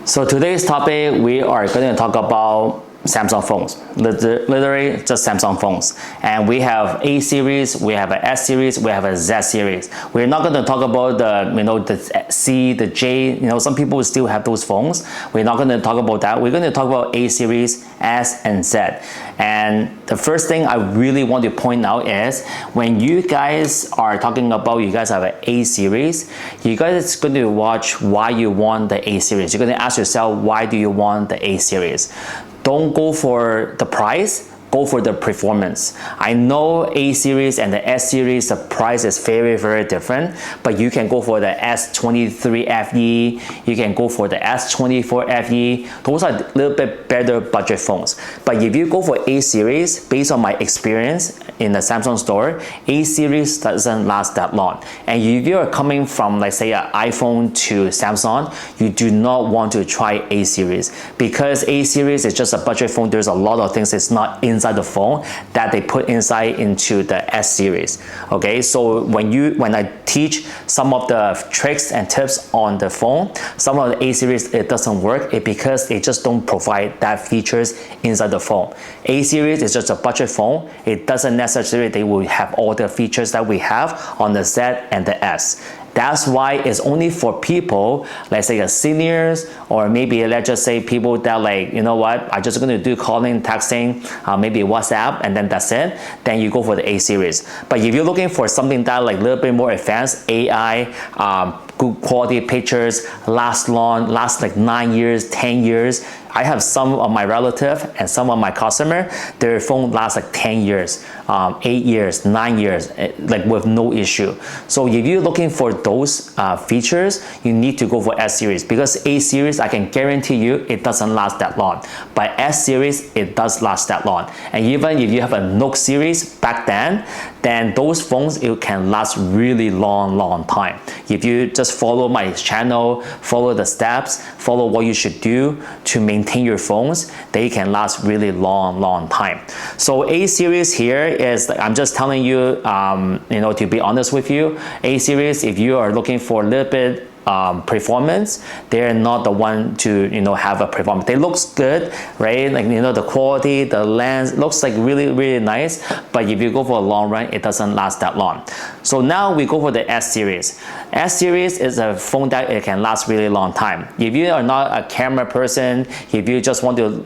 So today's topic, we are going to talk about Samsung phones, literally just Samsung phones. And we have A series, we have an S series, we have a Z series. We're not going to talk about the C, the J, some people still have those phones. We're not going to talk about that. We're going to talk about A series, S, and Z. And the first thing I really want to point out is when you guys are talking about you guys have an A series, you guys are going to watch why you want the A series. You're going to ask yourself, why do you want the A series? Don't go for the price, go for the performance. I know A series and the S series, the price is very, very different, but you can go for the S25 FE, you can go for the S24 FE. Those are a little bit better budget phones. But if you go for A series, based on my experience in the Samsung store, A series doesn't last that long. And if you're coming from, like say, an iPhone to Samsung, you do not want to try A series because A series is just a budget phone. There's a lot of things it's not inside the phone that they put inside into the S series. Okay, so when I teach some of the tricks and tips on the phone, some of the A series it doesn't work because they just don't provide that features inside the phone. A series is just a budget phone. It doesn't necessarily they will have all the features that we have on the Z and the S. That's why it's only for people, let's say seniors, or maybe let's just say people that like, you know what, I'm just going to do calling, texting, maybe WhatsApp, and then that's it. Then you go for the A series. But if you're looking for something that like a little bit more advanced, AI, good quality pictures, last long, last like 9 years, 10 years. I have some of my relatives and some of my customer, their phone lasts like 10 years, 8 years, 9 years, like with no issue. So if you're looking for those features, you need to go for S series because A series, I can guarantee you it doesn't last that long. But S series, it does last that long. And even if you have a Note series back then those phones, it can last really long time. If you just follow my channel, follow the steps, follow what you should do to maintain your phones, they can last really long time. So A series here is, I'm just telling you, to be honest with you, A series, if you are looking for a little bit performance, they're not the one to have a performance. They looks good, right? Like the quality, the lens looks like really nice, but if you go for a long run, it doesn't last that long. So now we go for the S series. S series is a phone that it can last really long time. If you are not a camera person, if you just want to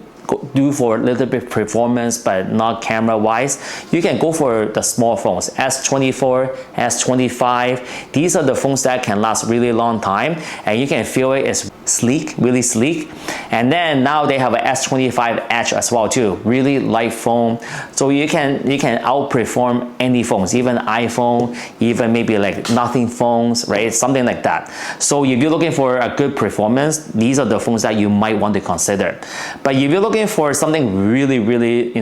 do for a little bit performance but not camera wise, you can go for the small phones, S24, S25. These are the phones that can last really long time and you can feel it is sleek, really sleek. And then now they have an S25 Edge as well too, really light phone. So you can outperform any phones, even iPhone, even maybe like nothing phones, right? Something like that. So if you're looking for a good performance, these are the phones that you might want to consider. But if you're looking for something really,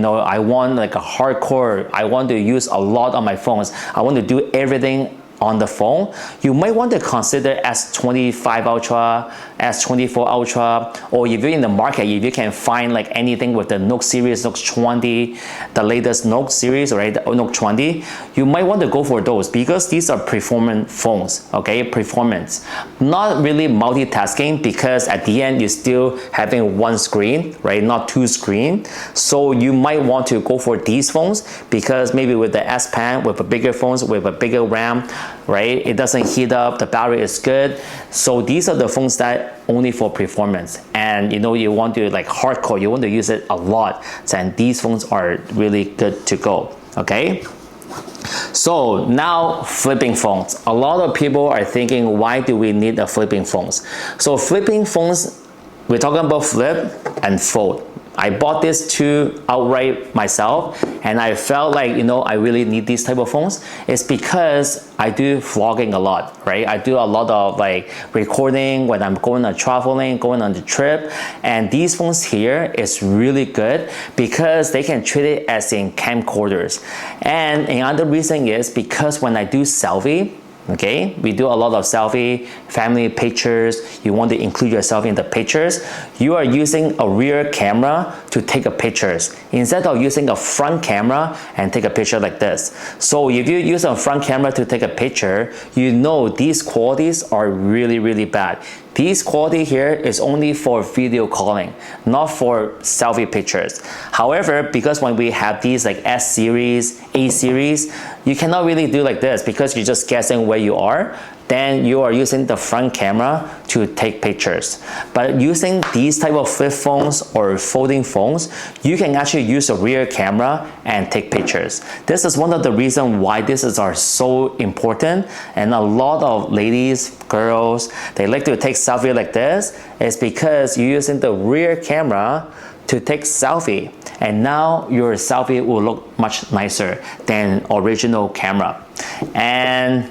I want like a hardcore, I want to use a lot on my phones, I want to do everything on the phone, you might want to consider S25 Ultra, S24 Ultra, or if you're in the market, if you can find like anything with the Note series, Note 20, the latest Note series, right, the Note 20, you might want to go for those because these are performance phones, okay, performance. Not really multitasking because at the end you're still having one screen, right, not two screens. So you might want to go for these phones because maybe with the S Pen, with the bigger phones, with a bigger RAM, right, it doesn't heat up, the battery is good. So these are the phones that only for performance, and you want to like hardcore, you want to use it a lot, and these phones are really good to go. Okay, so now flipping phones. A lot of people are thinking, why do we need a flipping phones? So flipping phones, we're talking about flip and fold. I bought these two outright myself and I felt like, I really need these type of phones. It's because I do vlogging a lot, right? I do a lot of like recording when I'm going on traveling, going on the trip. And these phones here is really good because they can treat it as in camcorders. And another reason is because when I do selfie, okay, we do a lot of selfie, family pictures, you want to include yourself in the pictures, you are using a rear camera to take a pictures instead of using a front camera and take a picture like this. So if you use a front camera to take a picture, these qualities are really bad. This quality here is only for video calling, not for selfie pictures. However, because when we have these like S series, A series, you cannot really do like this because you're just guessing where you are. Then you are using the front camera to take pictures. But using these type of flip phones or folding phones, you can actually use a rear camera and take pictures. This is one of the reasons why this are so important, and a lot of ladies, girls, they like to take selfie like this. It's because you're using the rear camera to take selfie, and now your selfie will look much nicer than original camera. And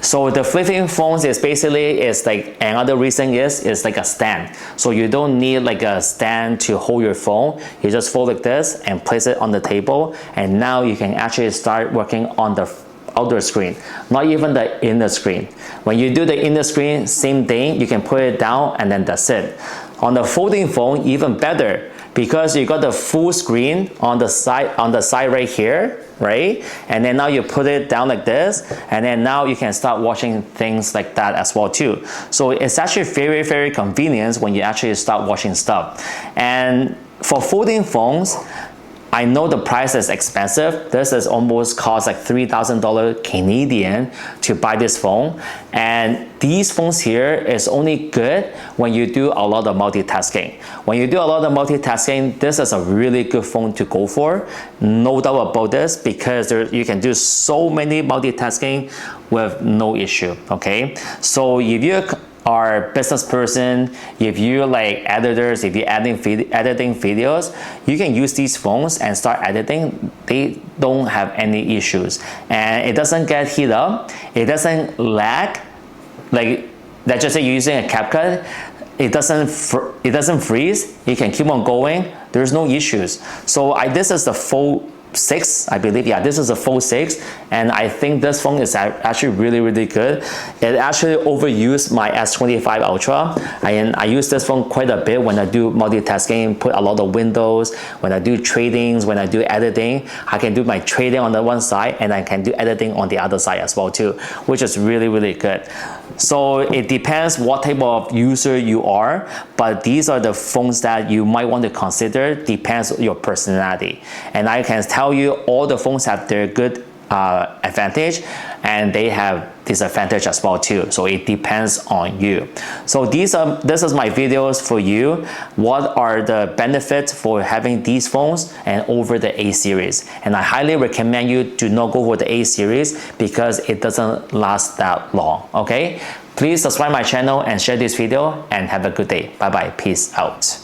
so the flipping phones is basically like another reason is like a stand. So you don't need like a stand to hold your phone. You just fold like this and place it on the table, and now you can actually start working on the outer screen, not even the inner screen. When you do the inner screen, same thing, you can put it down and then that's it. On the folding phone, even better, because you got the full screen on the side right here, right? And then now you put it down like this, and then now you can start watching things like that as well too. So it's actually very, very convenient when you actually start watching stuff. And for folding phones, I know the price is expensive. This is almost cost like $3,000 Canadian to buy this phone. And these phones here is only good when you do a lot of multitasking. When you do a lot of multitasking, this is a really good phone to go for. No doubt about this, because you can do so many multitasking with no issue, okay? So if you are business person, if you like editors, if you're editing videos, you can use these phones and start editing. They don't have any issues, and it doesn't get heat up, it doesn't lag. Like, let's just say you're using a CapCut, it doesn't freeze, you can keep on going, there's no issues. So this is the Fold 6, I believe. Yeah, this is a Fold 6, and I think this phone is actually really, really good. It actually overused my S25 Ultra, and I use this phone quite a bit when I do multitasking, put a lot of windows, when I do tradings, when I do editing. I can do my trading on the one side, and I can do editing on the other side as well too, which is really, really good. So it depends what type of user you are, but these are the phones that you might want to consider, depends on your personality. And I can tell you all the phones have their good advantage, and they have disadvantage as well too. So it depends on you. So this is my videos for you. What are the benefits for having these phones and over the A series? And I highly recommend you to not go for the A series because it doesn't last that long. Okay, please subscribe my channel and share this video, and have a good day. Bye bye. Peace out.